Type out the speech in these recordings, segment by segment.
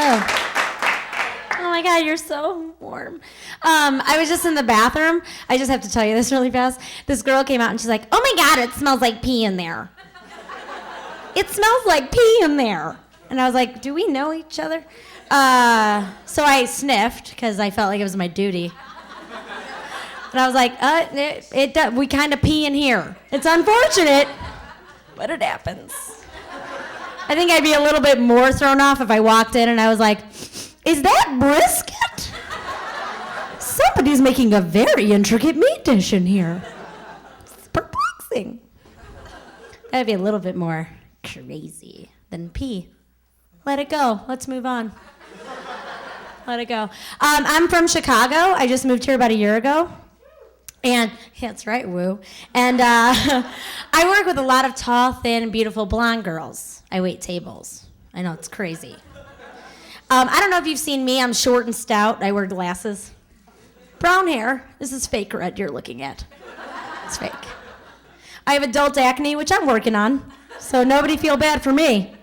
Hello. Oh my God, you're so warm. I was just in the bathroom. I just have to tell you this really fast. This girl came out and she's like, oh my God, it smells like pee in there. It smells like pee in there. And I was like, do we know each other? So I sniffed because I felt like it was my duty. And I was like, we kind of pee in here. It's unfortunate, but it happens. I think I'd be a little bit more thrown off if I walked in and I was like, is that brisket? Somebody's making a very intricate meat dish in here. It's perplexing. That'd be a little bit more crazy than pee. Let it go. Let's move on. Let it go. I'm from Chicago. I just moved here about a year ago. And, yeah, that's right, woo. And I work with a lot of tall, thin, beautiful blonde girls. I wait tables. I know, it's crazy. I don't know if you've seen me. I'm short and stout. I wear glasses. Brown hair. This is fake red you're looking at. It's fake. I have adult acne, which I'm working on, so nobody feel bad for me.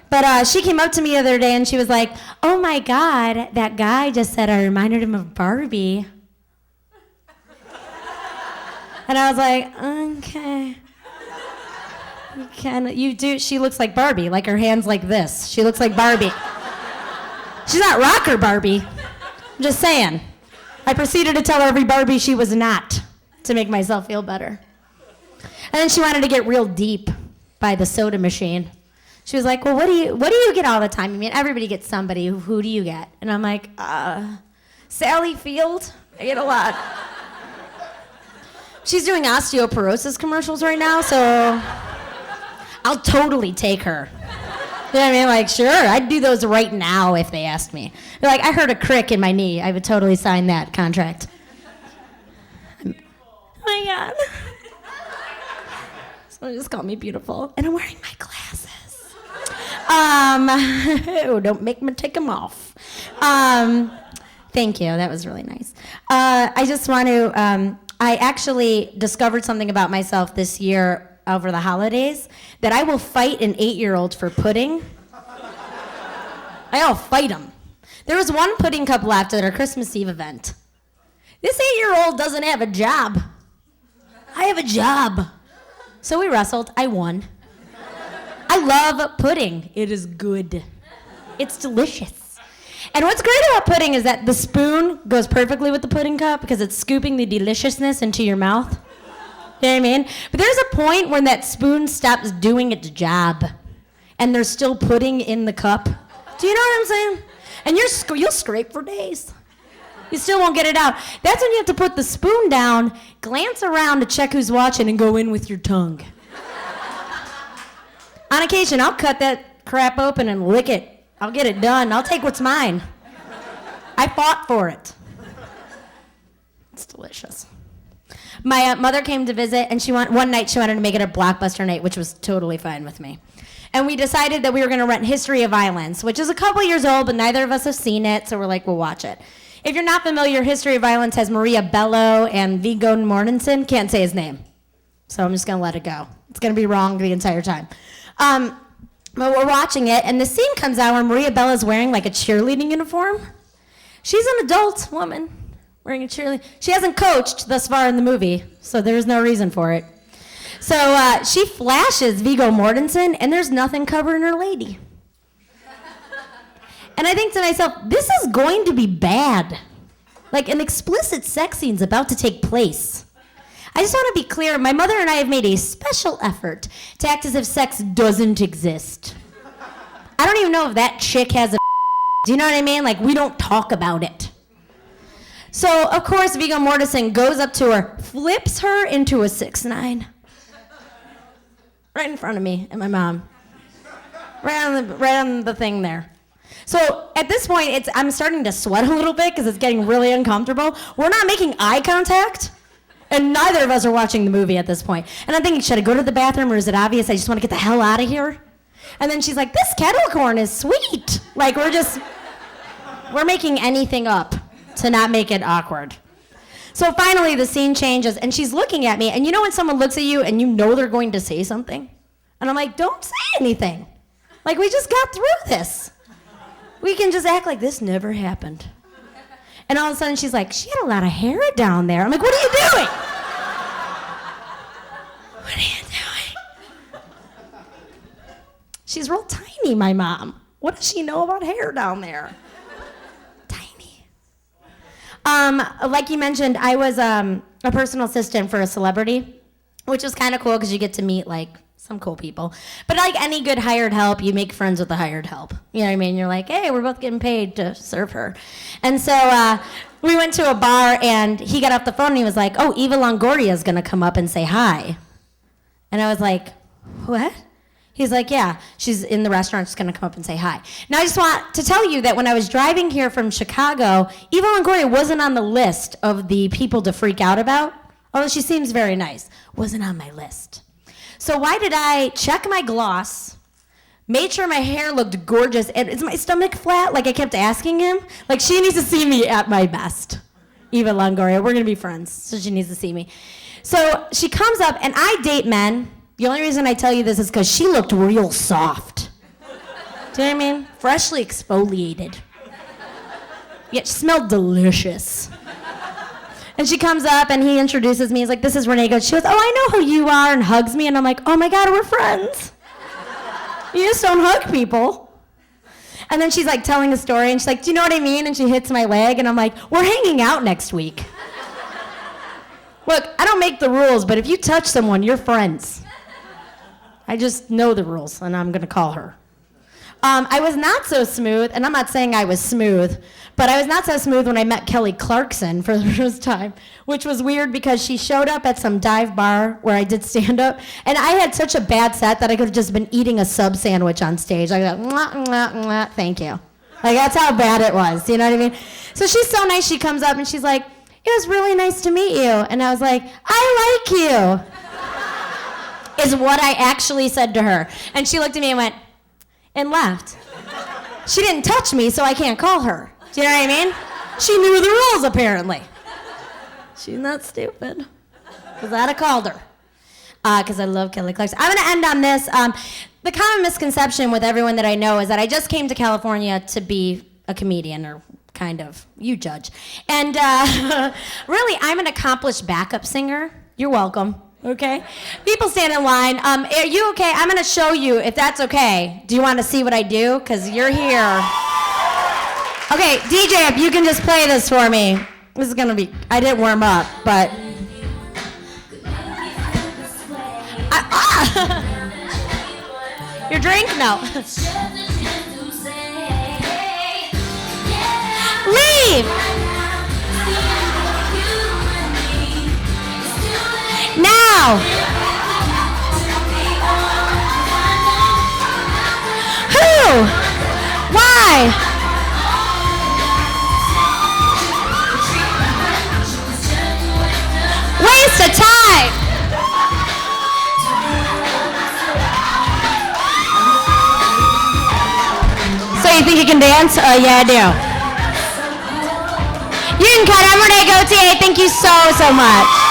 But she came up to me the other day and she was like, oh my God, that guy just said I reminded him of Barbie. And I was like, okay. You do. She looks like Barbie, like her hands like this. She looks like Barbie. She's not rocker Barbie. I'm just saying. I proceeded to tell every Barbie she was not to make myself feel better. And then she wanted to get real deep by the soda machine. She was like, well, what do you get all the time? I mean, everybody gets somebody. Who do you get? And I'm like, Sally Field. I get a lot. She's doing osteoporosis commercials right now, so I'll totally take her. You know what I mean? Like, sure, I'd do those right now if they asked me. They're like, I heard a crick in my knee. I would totally sign that contract. Oh my God. Someone just called me beautiful. And I'm wearing my glasses. Don't make me take them off. Thank you. That was really nice. I just want to... I actually discovered something about myself this year over the holidays, that I will fight an 8-year-old for pudding. I'll fight him. There was one pudding cup left at our Christmas Eve event. This 8-year-old doesn't have a job. I have a job. So we wrestled. I won. I love pudding. It is good. It's delicious. And what's great about pudding is that the spoon goes perfectly with the pudding cup because it's scooping the deliciousness into your mouth. You know what I mean? But there's a point when that spoon stops doing its job and there's still pudding in the cup. Do you know what I'm saying? And you'll scrape for days. You still won't get it out. That's when you have to put the spoon down, glance around to check who's watching, and go in with your tongue. On occasion, I'll cut that crap open and lick it. I'll get it done. I'll take what's mine. I fought for it. It's delicious. My mother came to visit, and one night she wanted to make it a blockbuster night, which was totally fine with me. And we decided that we were going to rent History of Violence, which is a couple years old, but neither of us have seen it, so we're like, we'll watch it. If you're not familiar, History of Violence has Maria Bello and Viggo Mortensen. Can't say his name, so I'm just going to let it go. It's going to be wrong the entire time. But we're watching it, and the scene comes out where Maria Bella's wearing like a cheerleading uniform. She's an adult woman wearing a cheerleading. She hasn't coached thus far in the movie, so there's no reason for it. So she flashes Viggo Mortensen, and there's nothing covering her lady. And I think to myself, this is going to be bad. Like an explicit sex scene's about to take place. I just want to be clear, my mother and I have made a special effort to act as if sex doesn't exist. I don't even know if that chick has a do you know what I mean? Like, we don't talk about it. So, of course, Viggo Mortensen goes up to her, flips her into a 6'9". Right in front of me and my mom. Right on the thing there. So, at this point, I'm starting to sweat a little bit because it's getting really uncomfortable. We're not making eye contact. And neither of us are watching the movie at this point. And I'm thinking, should I go to the bathroom, or is it obvious I just want to get the hell out of here? And then she's like, this kettle corn is sweet. Like, we're making anything up to not make it awkward. So finally, the scene changes, and she's looking at me. And you know when someone looks at you and you know they're going to say something? And I'm like, don't say anything. Like, we just got through this. We can just act like this never happened. And all of a sudden she's like, she had a lot of hair down there. I'm like, what are you doing? What are you doing? She's real tiny, my mom. What does she know about hair down there? Tiny. Like you mentioned, I was a personal assistant for a celebrity, which was kind of cool because you get to meet like some cool people. But like any good hired help, you make friends with the hired help. You know what I mean? You're like, hey, we're both getting paid to serve her. And so we went to a bar, and he got off the phone, and he was like, oh, Eva Longoria is going to come up and say hi. And I was like, what? He's like, yeah, she's in the restaurant. She's going to come up and say hi. Now, I just want to tell you that when I was driving here from Chicago, Eva Longoria wasn't on the list of the people to freak out about, although she seems very nice. Wasn't on my list. So why did I check my gloss, made sure my hair looked gorgeous, and is my stomach flat? Like I kept asking him. Like she needs to see me at my best. Eva Longoria, we're gonna be friends, so she needs to see me. So she comes up, and I date men. The only reason I tell you this is because she looked real soft. Do you know what I mean? Freshly exfoliated. Yet she smelled delicious. And she comes up, and he introduces me. He's like, this is Renee. She goes, oh, I know who you are, and hugs me. And I'm like, oh, my God, we're friends. You just don't hug people. And then she's, like, telling a story, and she's like, do you know what I mean? And she hits my leg, and I'm like, we're hanging out next week. Look, I don't make the rules, but if you touch someone, you're friends. I just know the rules, and I'm going to call her. I was not so smooth, and I'm not saying I was smooth, but I was not so smooth when I met Kelly Clarkson for the first time, which was weird because she showed up at some dive bar where I did stand-up, and I had such a bad set that I could have just been eating a sub sandwich on stage. I go, mwah, mwah, mwah, thank you. Like, that's how bad it was, you know what I mean? So she's so nice, she comes up and she's like, it was really nice to meet you. And I was like, I like you, is what I actually said to her. And she looked at me and went, and left. She didn't touch me, so I can't call her. Do you know what I mean? She knew the rules, apparently. She's not stupid. Because I'd have called her. Because I love Kelly Clarkson. I'm going to end on this. The common misconception with everyone that I know is that I just came to California to be a comedian, or kind of. You judge. And really, I'm an accomplished backup singer. You're welcome. Okay? People stand in line. Are you okay? I'm going to show you, if that's okay. Do you want to see what I do? Because you're here. Okay, DJ, if you can just play this for me. This is going to be, I didn't warm up, but. Your drink? No. Leave! Now! Who? Why? Waste of time! So you think you can dance? Yeah, I do. You can cut. I'm Renee Gauthier. Thank you so much.